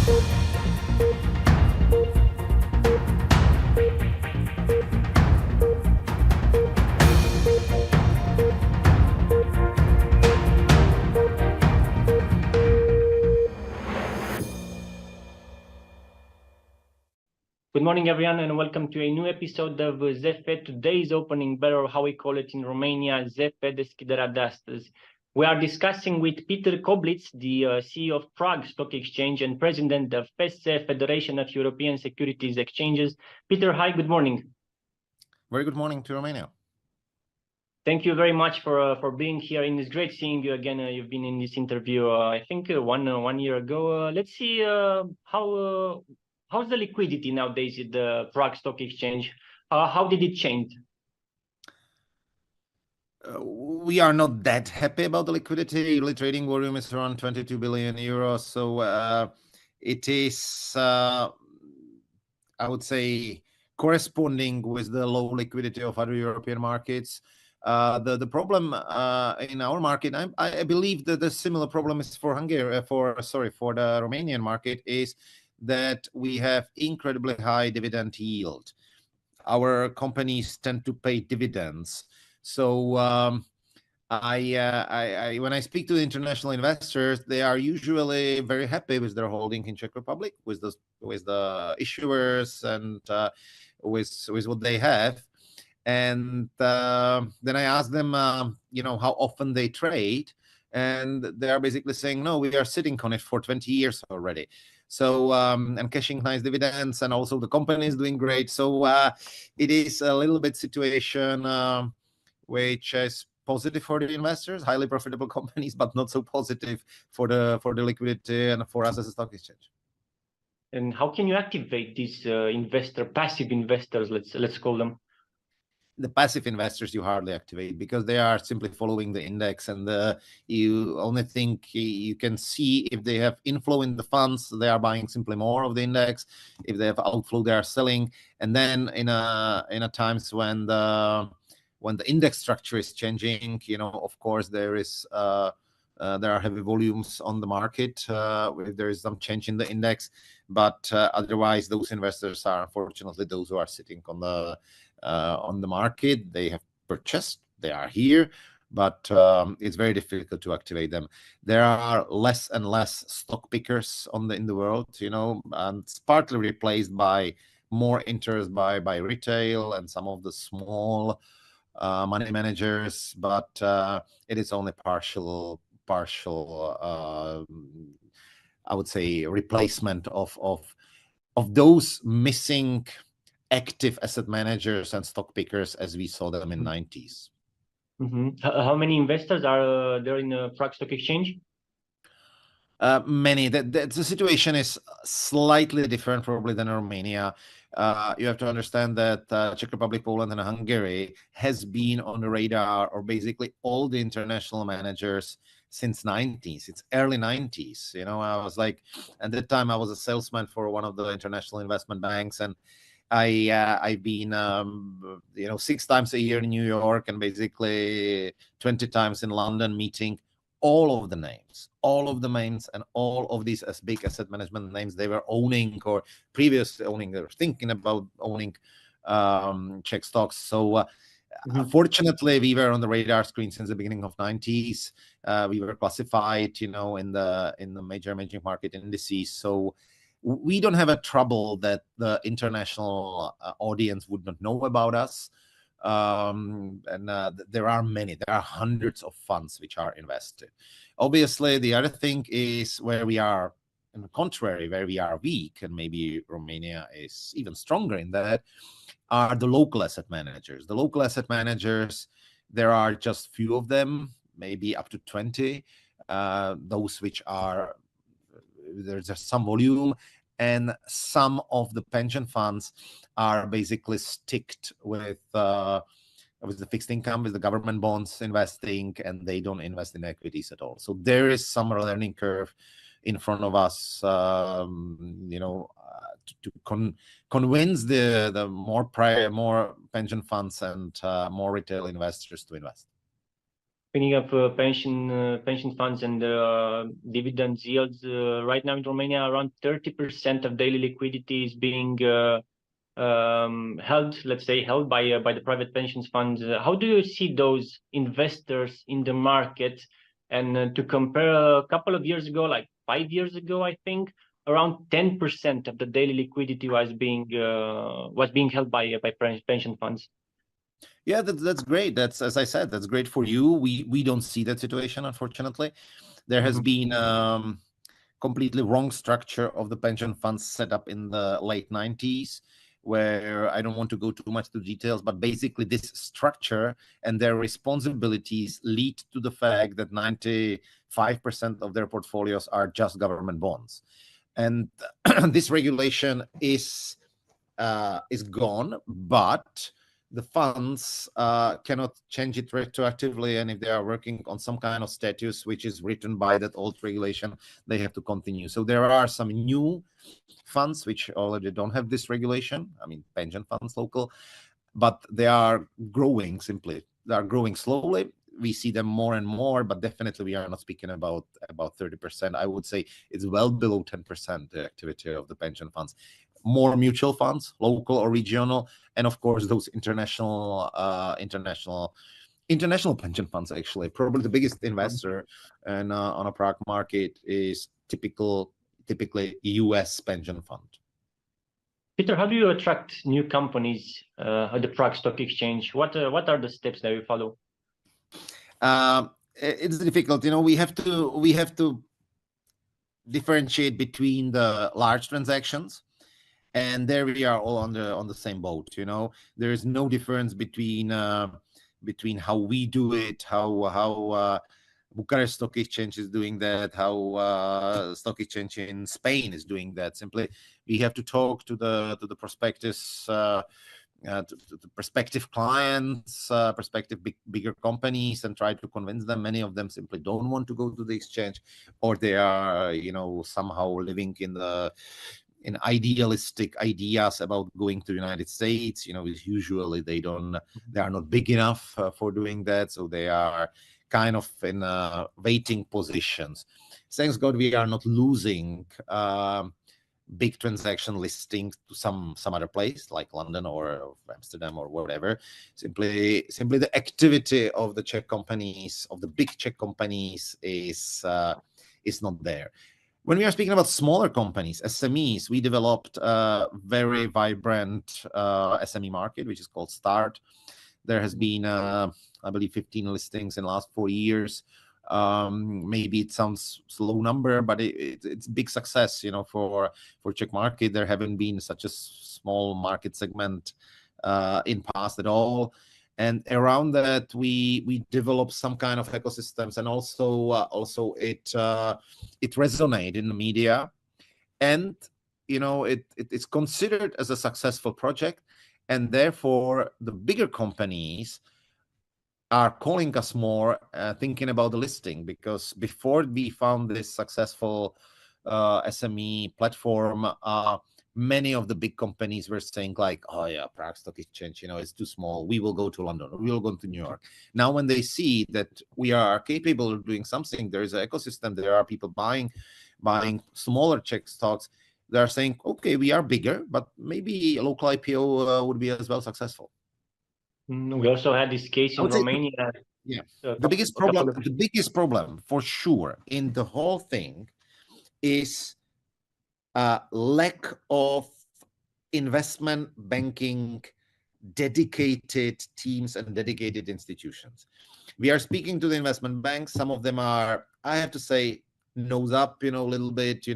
Good morning, everyone, and welcome to a new episode of ZEFE. Today's opening bell, or how we call it in Romania, ZEFE Deschiderea De Astăzi. We are discussing with Petr Koblic, the CEO of Prague Stock Exchange and President of FESE, Federation of European Securities Exchanges. Petr, hi, good morning. Very good morning to Romania. Thank you very much for being here, and it's great seeing you again. You've been in this interview, I think, one year ago. Let's see how's the liquidity nowadays at the Prague Stock Exchange? How did it change? We are not that happy about the liquidity. Yearly trading volume is around 22 billion euros. So it is, I would say, corresponding with the low liquidity of other European markets. The problem in our market, I believe that the similar problem is for for the Romanian market, is that we have incredibly high dividend yield. Our companies tend to pay dividends. So when I speak to the international investors, they are usually very happy with their holding in Czech Republic, with the issuers and with what they have. And then I ask them, how often they trade, and they are basically saying, no, we are sitting on it for 20 years already. So and cashing nice dividends, and also the company is doing great. So it is a little bit situation which is positive for the investors, highly profitable companies, but not so positive for the liquidity and for us as a stock exchange. And how can you activate these passive investors? Let's call them. The passive investors you hardly activate, because they are simply following the index, and you only think you can see if they have inflow in the funds, they are buying simply more of the index. If they have outflow, they are selling. And then in a times when the index structure is changing, of course there are heavy volumes on the market if there is some change in the index. But otherwise, those investors are unfortunately those who are sitting on the market. They have purchased, they are here, but it's very difficult to activate them. There are less and less stock pickers in the world, and it's partly replaced by more interest by retail and some of the small money managers, but it is only partial I would say replacement of those missing active asset managers and stock pickers as we saw them in 90s. Mm-hmm. How many investors are there in the Prague Stock Exchange? Many. The situation is slightly different probably than Romania. You have to understand that Czech Republic, Poland, and Hungary has been on the radar, or basically all the international managers, since 90s. It's early 90s. I was like, at that time I was a salesman for one of the international investment banks, and I've been 6 times a year in New York, and basically 20 times in London, meeting all of the names, and all of these as big asset management names they were owning, or previously owning, they were thinking about owning Czech stocks. So fortunately, we were on the radar screen since the beginning of 90s. We were classified, in the major emerging market indices. So we don't have a trouble that the international audience would not know about us. There are hundreds of funds which are invested. Obviously, the other thing is where we are, in the contrary, where we are weak, and maybe Romania is even stronger in that, are the local asset managers. The local asset managers, there are just few of them, maybe up to 20, those which are, there's just some volume, and some of the pension funds are basically sticked with the fixed income, with the government bonds investing, and they don't invest in equities at all. So there is some learning curve in front of us, to convince the more pension funds and more retail investors to invest. Speaking of pension funds and dividend yields, right now in Romania, around 30% of daily liquidity is being held, let's say, held by the private pensions funds. How do you see those investors in the market? And to compare a couple of years ago, like 5 years ago, I think around 10% of the daily liquidity was being held by pension funds. Yeah, that's great. That's, as I said, that's great for you. We don't see that situation, unfortunately. There has been completely wrong structure of the pension funds set up in the late 90s, where I don't want to go too much to details, but basically this structure and their responsibilities lead to the fact that 95% of their portfolios are just government bonds. And this regulation is gone, but the funds cannot change it retroactively, and if they are working on some kind of status which is written by that old regulation, they have to continue. So there are some new funds which already don't have this regulation, I mean pension funds local, but they are growing. Simply they are growing slowly. We see them more and more, but definitely we are not speaking about 30%. I would say it's well below 10%, the activity of the pension funds. More mutual funds, local or regional, and of course those international pension funds. Actually, probably the biggest investor and on a Prague market is typically US pension fund. Peter, how do you attract new companies at the Prague Stock Exchange? What are the steps that you follow? It's difficult, we have to differentiate between the large transactions, and there we are all on the same boat. There is no difference between how we do it, how Bucharest Stock Exchange is doing that, how Stock Exchange in Spain is doing that. Simply, we have to talk to the prospectus, to the prospective clients, prospective bigger companies, and try to convince them. Many of them simply don't want to go to the exchange, or they are, somehow living in idealistic ideas about going to the United States. Usually they are not big enough for doing that, so they are kind of in waiting positions. Thanks God we are not losing big transaction listings to some other place like London or Amsterdam or whatever. Simply the activity of the Czech companies, of the big Czech companies, is not there. When we are speaking about smaller companies, SMEs, we developed a very vibrant SME market, which is called Start. There has been, I believe, 15 listings in the last 4 years. Maybe it sounds slow number, but it's big success, for Czech market. There haven't been such a small market segment in past at all. And around that, we develop some kind of ecosystems, and also it resonated in the media, and it's considered as a successful project, and therefore the bigger companies are calling us more, thinking about the listing, because before we found this successful SME platform, many of the big companies were saying like, oh yeah, Prague Stock Exchange, it's too small. We will go to London, or we will go to New York. Now, when they see that we are capable of doing something, there is an ecosystem, there are people buying smaller Czech stocks, they are saying, okay, we are bigger, but maybe a local IPO would be as well successful. We also had this case in Romania. Yeah, the biggest problem for sure in the whole thing is lack of investment banking dedicated teams and dedicated institutions. We are speaking to the investment banks. Some of them are, I have to say, nose up, a little bit,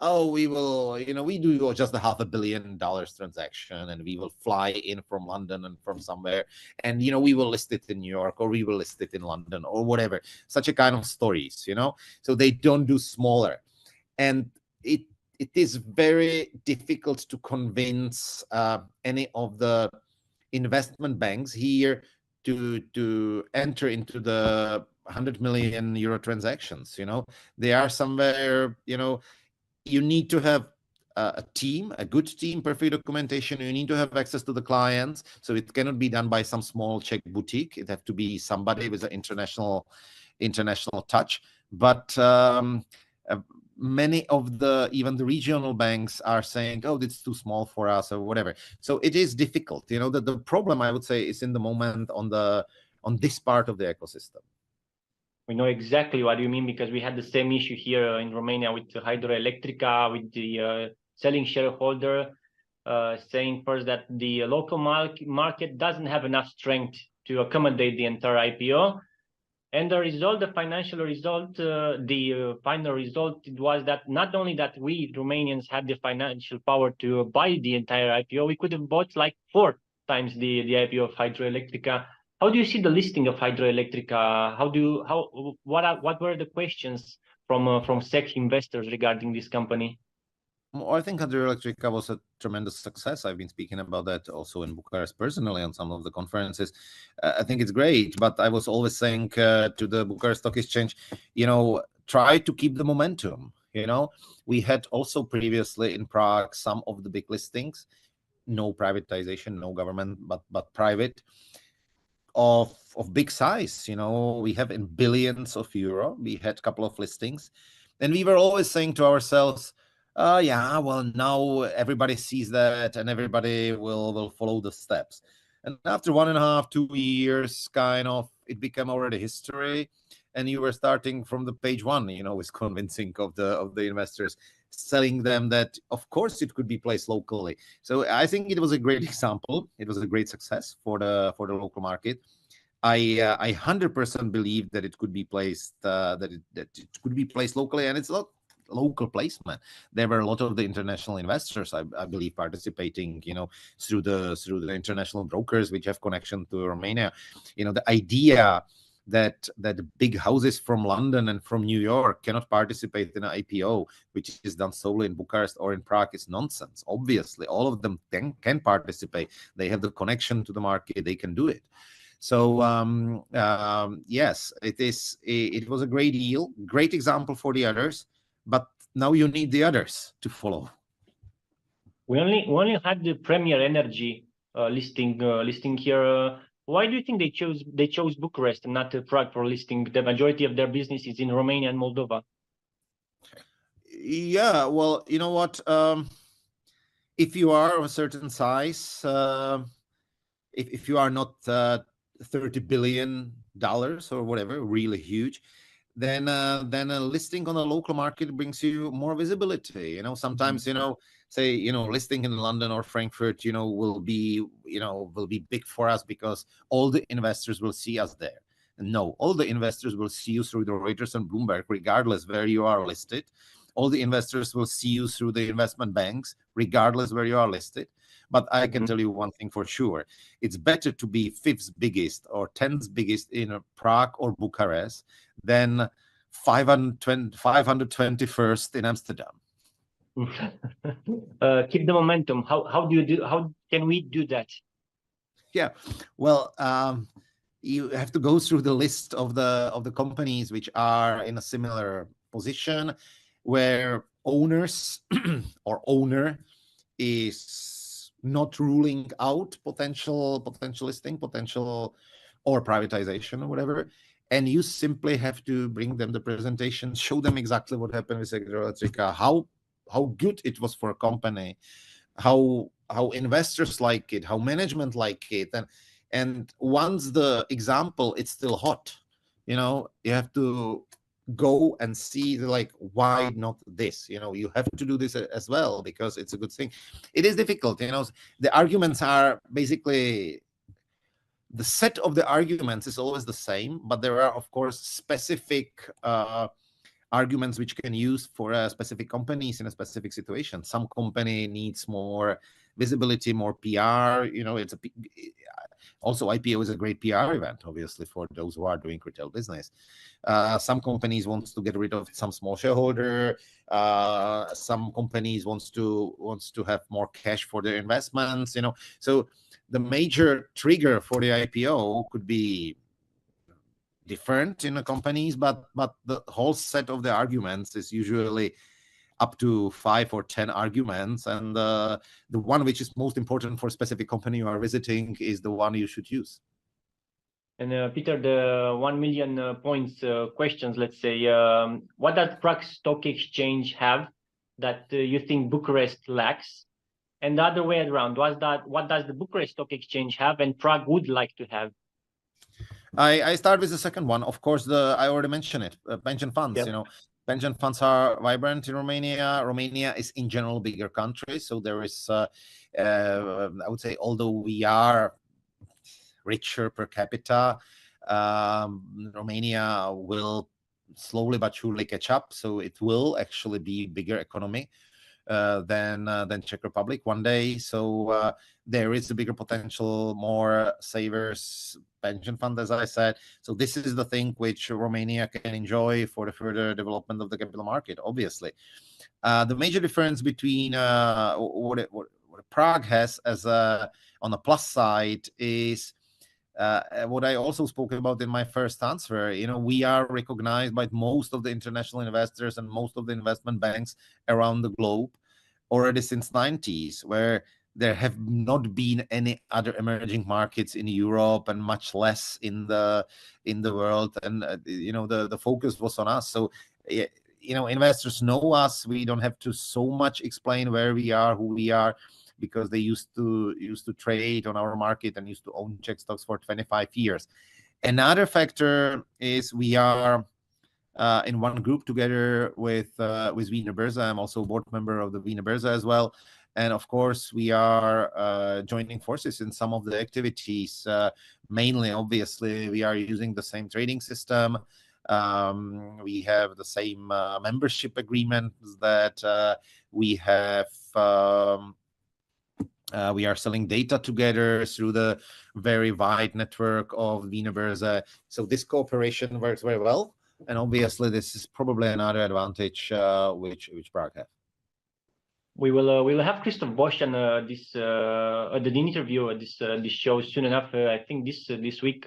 oh, we will, we do just a $500 million transaction, and we will fly in from London and from somewhere, and, we will list it in New York, or we will list it in London, or whatever. Such a kind of stories, so they don't do smaller. And it is very difficult to convince any of the investment banks here to enter into the 100 million euro transactions. They are somewhere, you need to have a team, a good team, perfect documentation. You need to have access to the clients, so it cannot be done by some small Czech boutique. It have to be somebody with an international touch. But many of even the regional banks are saying, oh, it's too small for us or whatever. So it is difficult. The problem, I would say, is in the moment on this part of the ecosystem. We know exactly what you mean, because we had the same issue here in Romania with Hydroelectrica, with the selling shareholder saying first that the local market doesn't have enough strength to accommodate the entire IPO. And the result, the financial result, the final result, it was that not only that we Romanians had the financial power to buy the entire IPO, we could have bought like 4 times the IPO of Hydroelectrica. How do you see the listing of Hydroelectrica? What were the questions from SEC investors regarding this company? Well, I think Hydroelectrica was a tremendous success. I've been speaking about that also in Bucharest personally on some of the conferences. I think it's great, but I was always saying to the Bucharest Stock Exchange, try to keep the momentum. We had also previously in Prague some of the big listings, no privatization, no government, but private, of big size. We have in billions of euro. We had a couple of listings, and we were always saying to ourselves, yeah, well, now everybody sees that and everybody will follow the steps. And after 1.5, 2 years, kind of, it became already history. And you were starting from the page 1, with convincing of the investors, selling them that, of course, it could be placed locally. So I think it was a great example. It was a great success for the local market. I 100% believe that it could be placed locally, and it's not local placement. There were a lot of the international investors, I believe, participating, through the international brokers which have connection to Romania. The idea that big houses from London and from New York cannot participate in an IPO, which is done solely in Bucharest or in Prague, is nonsense. Obviously, all of them can participate. They have the connection to the market. They can do it. So yes, it was a great deal, great example for the others. But now you need the others to follow. We only had the Premier Energy listing here. Why do you think they chose Bucharest and not Prague for listing? The majority of their business is in Romania and Moldova. Yeah, well, you know what? If you are of a certain size, if you are not $30 billion or whatever, really huge, then a listing on the local market brings you more visibility. Sometimes, say, listing in London or Frankfurt, will be big for us because all the investors will see us there. No, all the investors will see you through the Reuters and Bloomberg, regardless where you are listed. All the investors will see you through the investment banks, regardless where you are listed. But I can tell you one thing for sure. It's better to be 5th biggest or 10th biggest in Prague or Bucharest than 521st in Amsterdam. Keep the momentum. How can we do that? Yeah, well, you have to go through the list of the companies which are in a similar position, where owners or owner is not ruling out potential listing, or privatization or whatever. And you simply have to bring them the presentation, show them exactly what happened with Hydroelectrica, how good it was for a company, how investors like it, how management like it, and once the example is still hot, you have to go and see why not this. You have to do this as well because it's a good thing. It is difficult. The arguments are basically, the set of the arguments is always the same, but there are, of course, specific arguments which can use for specific companies in a specific situation. Some company needs more visibility, more PR. Also, IPO is a great PR event, obviously, for those who are doing retail business. Some companies wants to get rid of some small shareholder. Some companies wants to have more cash for their investments. So the major trigger for the IPO could be different in the companies, but the whole set of the arguments is usually up to 5 or 10 arguments, and the one which is most important for a specific company you are visiting is the one you should use. And Peter, the 1 million points questions, let's say, what does Prague Stock Exchange have that you think Bucharest lacks? And the other way around, what does the Bucharest Stock Exchange have and Prague would like to have? I start with the second one. Of course, I already mentioned it, pension funds. Yep. You know, pension funds are vibrant in Romania. Romania is in general a bigger country, so there is, I would say, although we are richer per capita, Romania will slowly but surely catch up. So it will actually be bigger economy than Czech Republic one day. So there is a bigger potential, more savers, pension fund, as I said. So this is the thing which Romania can enjoy for the further development of the capital market, obviously. The major difference between what Prague has as on the plus side is what I also spoke about in my first answer. You know, we are recognized by most of the international investors and most of the investment banks around the globe already since 90s, where there have not been any other emerging markets in Europe and much less in the world. And you know, the focus was on us. So you know, investors know us. We don't have to so much explain where we are, who we are, because they used to trade on our market and used to own Czech stocks for 25 years. Another factor is we are in one group together with Wiener Börse. I'm also a board member of the Wiener Börse as well. And of course, we are joining forces in some of the activities. Mainly, obviously, we are using the same trading system. We have the same membership agreements that we have. We are selling data together through the very wide network of Wiener Börse. So this cooperation works very well. And obviously, this is probably another advantage which Prague has. We will have Christoph Bosch and the interview at this show soon enough. I think this week.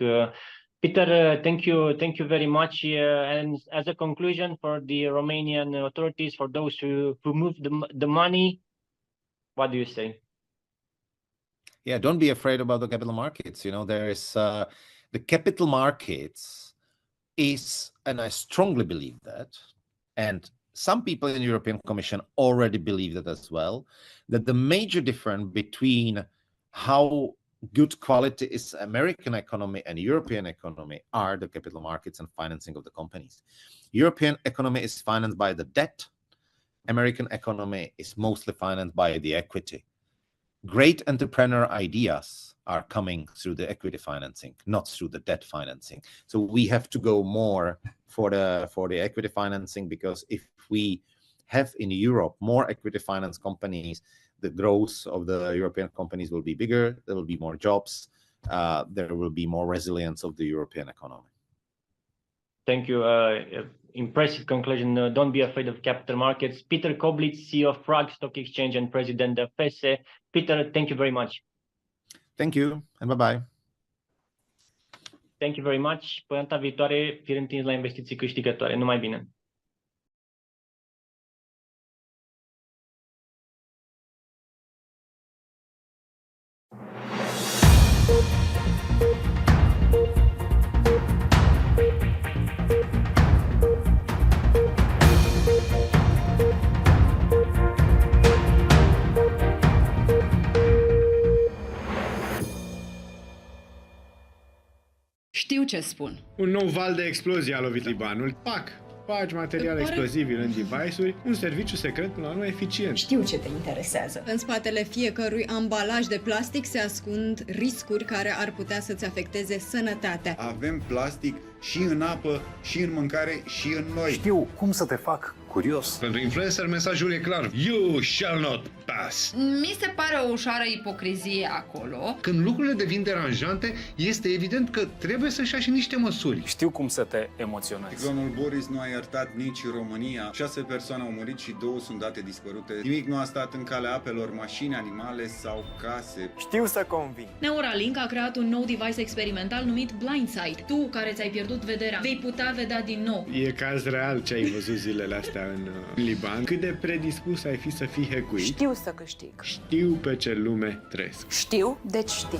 Peter, thank you very much. And as a conclusion for the Romanian authorities, for those who moved the money, what do you say? Yeah, don't be afraid about the capital markets. You know, there is the capital markets is, and I strongly believe that, and some people in the European Commission already believe that as well, that the major difference between how good quality is American economy and European economy are the capital markets and financing of the companies. European economy is financed by the debt. American economy is mostly financed by the equity. Great entrepreneur ideas are coming through the equity financing, not through the debt financing. So we have to go more for the equity financing, because if we have in Europe more equity finance companies, the growth of the European companies will be bigger, there will be more jobs, there will be more resilience of the European economy. Thank you. Impressive conclusion. Don't be afraid of capital markets. Petr Koblic, CEO of Prague Stock Exchange and President of FESE. Peter, thank you very much. Thank you, and bye-bye. Thank you very much. Până data viitoare, fii întins la investiții câștigătoare. Numai bine! Știu ce spun. Un nou val de explozie a lovit Libanul. PAC! Faci materiale explozivi în device-uri, un serviciu secret până la urmă eficient. Știu ce te interesează. În spatele fiecărui ambalaj de plastic se ascund riscuri care ar putea să-ți afecteze sănătatea. Avem plastic și în apă, și în mâncare, și în noi. Știu cum să te fac curios. Pentru influencer mesajul e clar. You shall not pass. Mi se pare o ușoară ipocrizie acolo. Când lucrurile devin deranjante, este evident că trebuie să-și ia și niște măsuri. Știu cum să te emoționezi. Ciclonul Boris nu a iertat nici România. 6 persoane au murit și 2 sunt date dispărute. Nimic nu a stat în calea apelor, mașini, animale sau case. Știu să conving. Neuralink a creat un nou device experimental numit Blindsight. Tu, care ți-ai pierdut pierdut vederea. Vei putea vedea din nou. E caz real ce ai văzut zilele astea în Liban. Cât de predispus ai fi să fii hackuit? Știu să câștig. Știu pe ce lume trăiesc. Știu, deci știu.